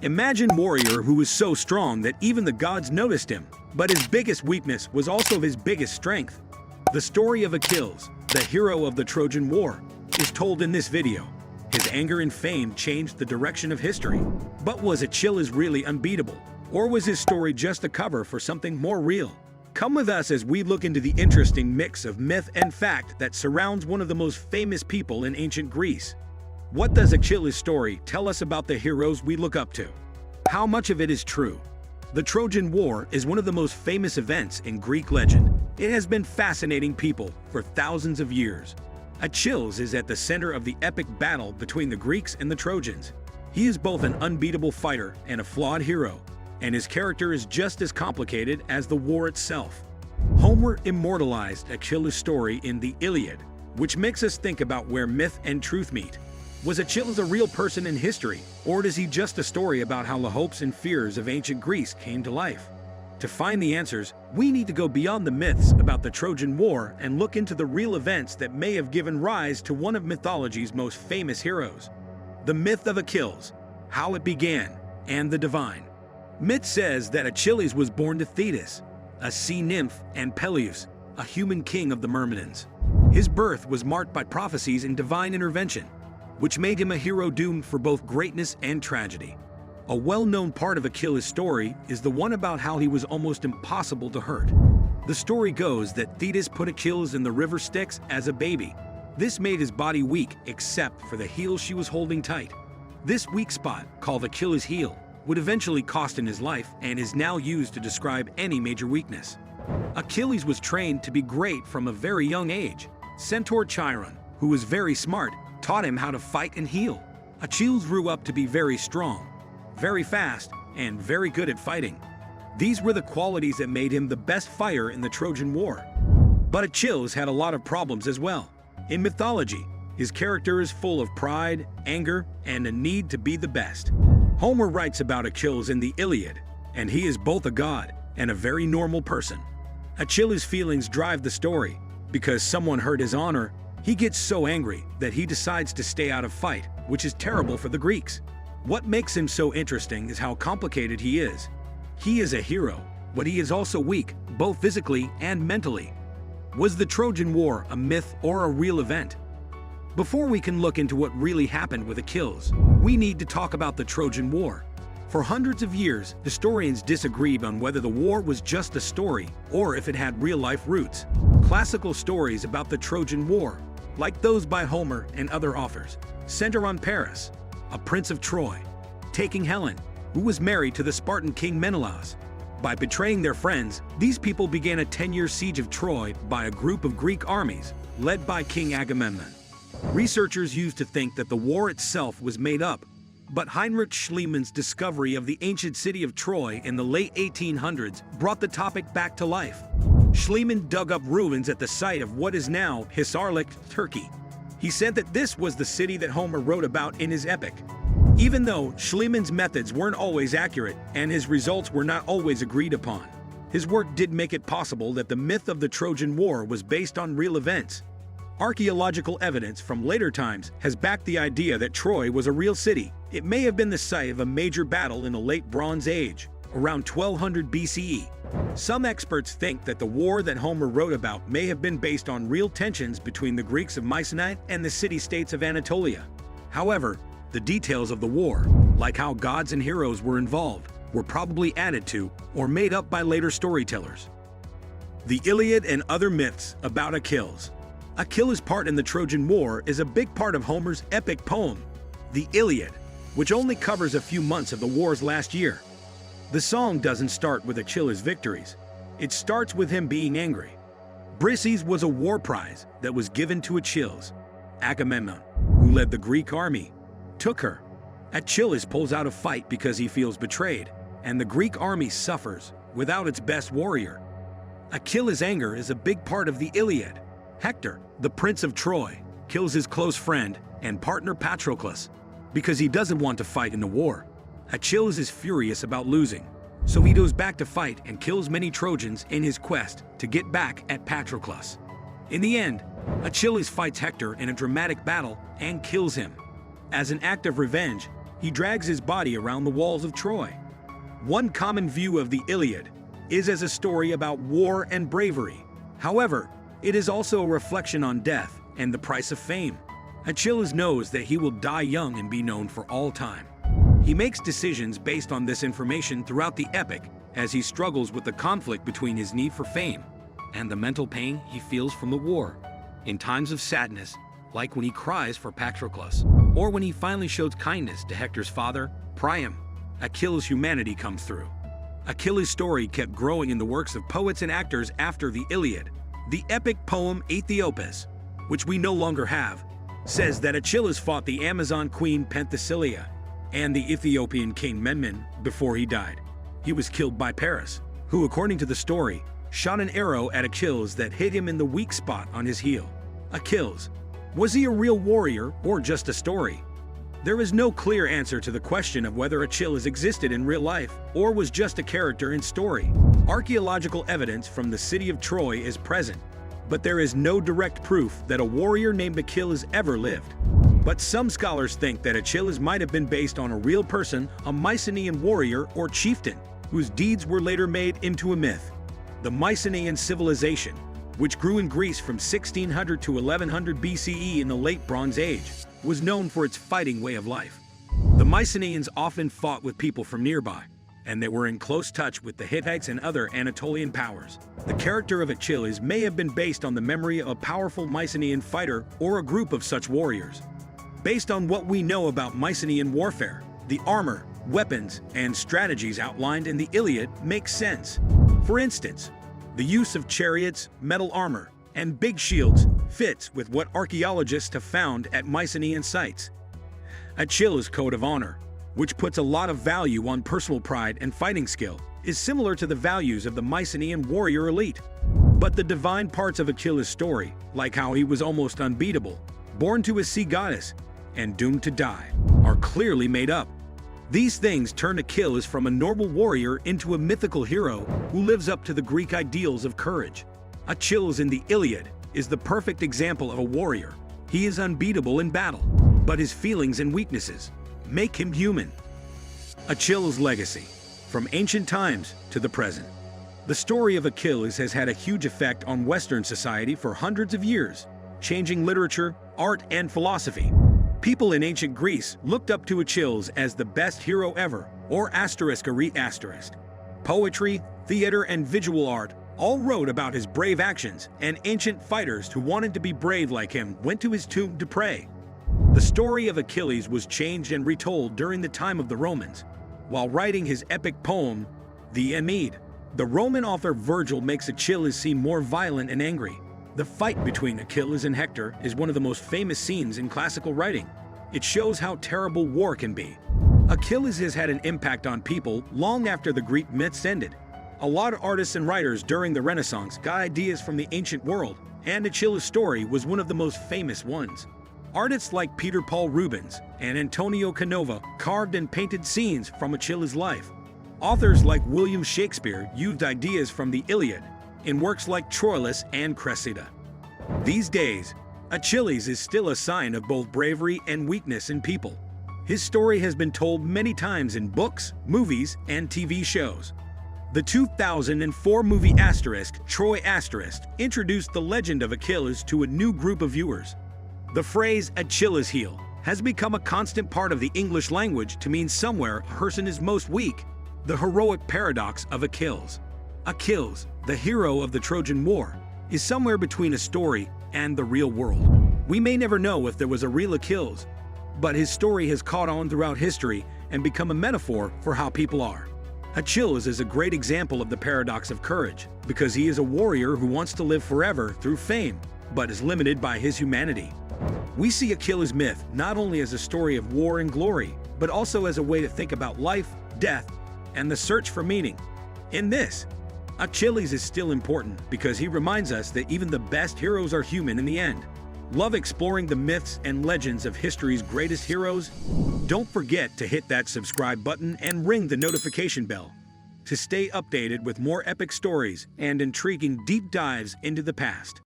Imagine a warrior who was so strong that even the gods noticed him, but his biggest weakness was also his biggest strength. The story of Achilles, the hero of the Trojan War, is told in this video. His anger and fame changed the direction of history. But was Achilles really unbeatable? Or was his story just a cover for something more real? Come with us as we look into the interesting mix of myth and fact that surrounds one of the most famous people in ancient Greece. What does Achilles' story tell us about the heroes we look up to? How much of it is true? The Trojan War is one of the most famous events in Greek legend. It has been fascinating people for thousands of years. Achilles is at the center of the epic battle between the Greeks and the Trojans. He is both an unbeatable fighter and a flawed hero, and his character is just as complicated as the war itself. Homer immortalized Achilles' story in the Iliad, which makes us think about where myth and truth meet. Was Achilles a real person in history, or is he just a story about how the hopes and fears of ancient Greece came to life? To find the answers, we need to go beyond the myths about the Trojan War and look into the real events that may have given rise to one of mythology's most famous heroes. The myth of Achilles, how it began, and the divine. Myth says that Achilles was born to Thetis, a sea nymph, and Peleus, a human king of the Myrmidons. His birth was marked by prophecies and divine intervention, which made him a hero doomed for both greatness and tragedy. A well-known part of Achilles' story is the one about how he was almost impossible to hurt. The story goes that Thetis put Achilles in the river Styx as a baby. This made his body weak except for the heel she was holding tight. This weak spot, called Achilles' heel, would eventually cost him his life and is now used to describe any major weakness. Achilles was trained to be great from a very young age. Centaur Chiron, who was very smart, taught him how to fight and heal. Achilles grew up to be very strong, very fast, and very good at fighting. These were the qualities that made him the best fighter in the Trojan War. But Achilles had a lot of problems as well. In mythology, his character is full of pride, anger, and a need to be the best. Homer writes about Achilles in the Iliad, and he is both a god and a very normal person. Achilles' feelings drive the story. Because someone hurt his honor, he gets so angry that he decides to stay out of fight, which is terrible for the Greeks. What makes him so interesting is how complicated he is. He is a hero, but he is also weak, both physically and mentally. Was the Trojan War a myth or a real event? Before we can look into what really happened with Achilles, we need to talk about the Trojan War. For hundreds of years, historians disagreed on whether the war was just a story or if it had real-life roots. Classical stories about the Trojan War, like those by Homer and other authors, center on Paris, a prince of Troy, taking Helen, who was married to the Spartan king Menelaus. By betraying their friends, these people began a 10-year siege of Troy by a group of Greek armies, led by King Agamemnon. Researchers used to think that the war itself was made up, but Heinrich Schliemann's discovery of the ancient city of Troy in the late 1800s brought the topic back to life. Schliemann dug up ruins at the site of what is now Hisarlik, Turkey. He said that this was the city that Homer wrote about in his epic. Even though Schliemann's methods weren't always accurate and his results were not always agreed upon, his work did make it possible that the myth of the Trojan War was based on real events. Archaeological evidence from later times has backed the idea that Troy was a real city. It may have been the site of a major battle in the late Bronze Age, around 1200 BCE. Some experts think that the war that Homer wrote about may have been based on real tensions between the Greeks of Mycenae and the city-states of Anatolia. However, the details of the war, like how gods and heroes were involved, were probably added to or made up by later storytellers. The Iliad and other myths about Achilles. Achilles' part in the Trojan War is a big part of Homer's epic poem, the Iliad, which only covers a few months of the war's last year. The song doesn't start with Achilles' victories. It starts with him being angry. Briseis was a war prize that was given to Achilles. Agamemnon, who led the Greek army, took her. Achilles pulls out a fight because he feels betrayed, and the Greek army suffers without its best warrior. Achilles' anger is a big part of the Iliad. Hector, the prince of Troy, kills his close friend and partner Patroclus because he doesn't want to fight in the war. Achilles is furious about losing, so he goes back to fight and kills many Trojans in his quest to get back at Patroclus. In the end, Achilles fights Hector in a dramatic battle and kills him. As an act of revenge, he drags his body around the walls of Troy. One common view of the Iliad is as a story about war and bravery. However, it is also a reflection on death and the price of fame. Achilles knows that he will die young and be known for all time. He makes decisions based on this information throughout the epic as he struggles with the conflict between his need for fame and the mental pain he feels from the war. In times of sadness, like when he cries for Patroclus, or when he finally shows kindness to Hector's father, Priam, Achilles' humanity comes through. Achilles' story kept growing in the works of poets and actors after the Iliad. The epic poem Aethiopis, which we no longer have, says that Achilles fought the Amazon queen Penthesilea and the Ethiopian king Memnon before he died. He was killed by Paris, who, according to the story, shot an arrow at Achilles that hit him in the weak spot on his heel. Achilles, was he a real warrior or just a story? There is no clear answer to the question of whether Achilles existed in real life or was just a character in story. Archaeological evidence from the city of Troy is present, but there is no direct proof that a warrior named Achilles ever lived. But some scholars think that Achilles might have been based on a real person, a Mycenaean warrior or chieftain, whose deeds were later made into a myth. The Mycenaean civilization, which grew in Greece from 1600 to 1100 BCE in the Late Bronze Age, was known for its fighting way of life. The Mycenaeans often fought with people from nearby, and they were in close touch with the Hittites and other Anatolian powers. The character of Achilles may have been based on the memory of a powerful Mycenaean fighter or a group of such warriors. Based on what we know about Mycenaean warfare, the armor, weapons, and strategies outlined in the Iliad make sense. For instance, the use of chariots, metal armor, and big shields fits with what archaeologists have found at Mycenaean sites. Achilles' code of honor, which puts a lot of value on personal pride and fighting skill, is similar to the values of the Mycenaean warrior elite. But the divine parts of Achilles' story, like how he was almost unbeatable, born to a sea goddess, and doomed to die, are clearly made up. These things turn Achilles from a normal warrior into a mythical hero who lives up to the Greek ideals of courage. Achilles in the Iliad is the perfect example of a warrior. He is unbeatable in battle, but his feelings and weaknesses make him human. Achilles' legacy, from ancient times to the present. The story of Achilles has had a huge effect on Western society for hundreds of years, changing literature, art, and philosophy. People in ancient Greece looked up to Achilles as the best hero ever, or asterisk. Poetry, theater, and visual art all wrote about his brave actions, and ancient fighters who wanted to be brave like him went to his tomb to pray. The story of Achilles was changed and retold during the time of the Romans. While writing his epic poem, the Aeneid, the Roman author Virgil makes Achilles seem more violent and angry. The fight between Achilles and Hector is one of the most famous scenes in classical writing. It shows how terrible war can be. Achilles has had an impact on people long after the Greek myths ended. A lot of artists and writers during the Renaissance got ideas from the ancient world, and Achilles' story was one of the most famous ones. Artists like Peter Paul Rubens and Antonio Canova carved and painted scenes from Achilles' life. Authors like William Shakespeare used ideas from the Iliad in works like Troilus and Cressida. These days, Achilles is still a sign of both bravery and weakness in people. His story has been told many times in books, movies, and TV shows. The 2004 movie Troy introduced the legend of Achilles to a new group of viewers. The phrase Achilles' heel has become a constant part of the English language to mean somewhere a person is most weak, the heroic paradox of Achilles. Achilles, the hero of the Trojan War, is somewhere between a story and the real world. We may never know if there was a real Achilles, but his story has caught on throughout history and become a metaphor for how people are. Achilles is a great example of the paradox of courage, because he is a warrior who wants to live forever through fame, but is limited by his humanity. We see Achilles' myth not only as a story of war and glory, but also as a way to think about life, death, and the search for meaning. In this, Achilles is still important because he reminds us that even the best heroes are human in the end. Love exploring the myths and legends of history's greatest heroes? Don't forget to hit that subscribe button and ring the notification bell to stay updated with more epic stories and intriguing deep dives into the past.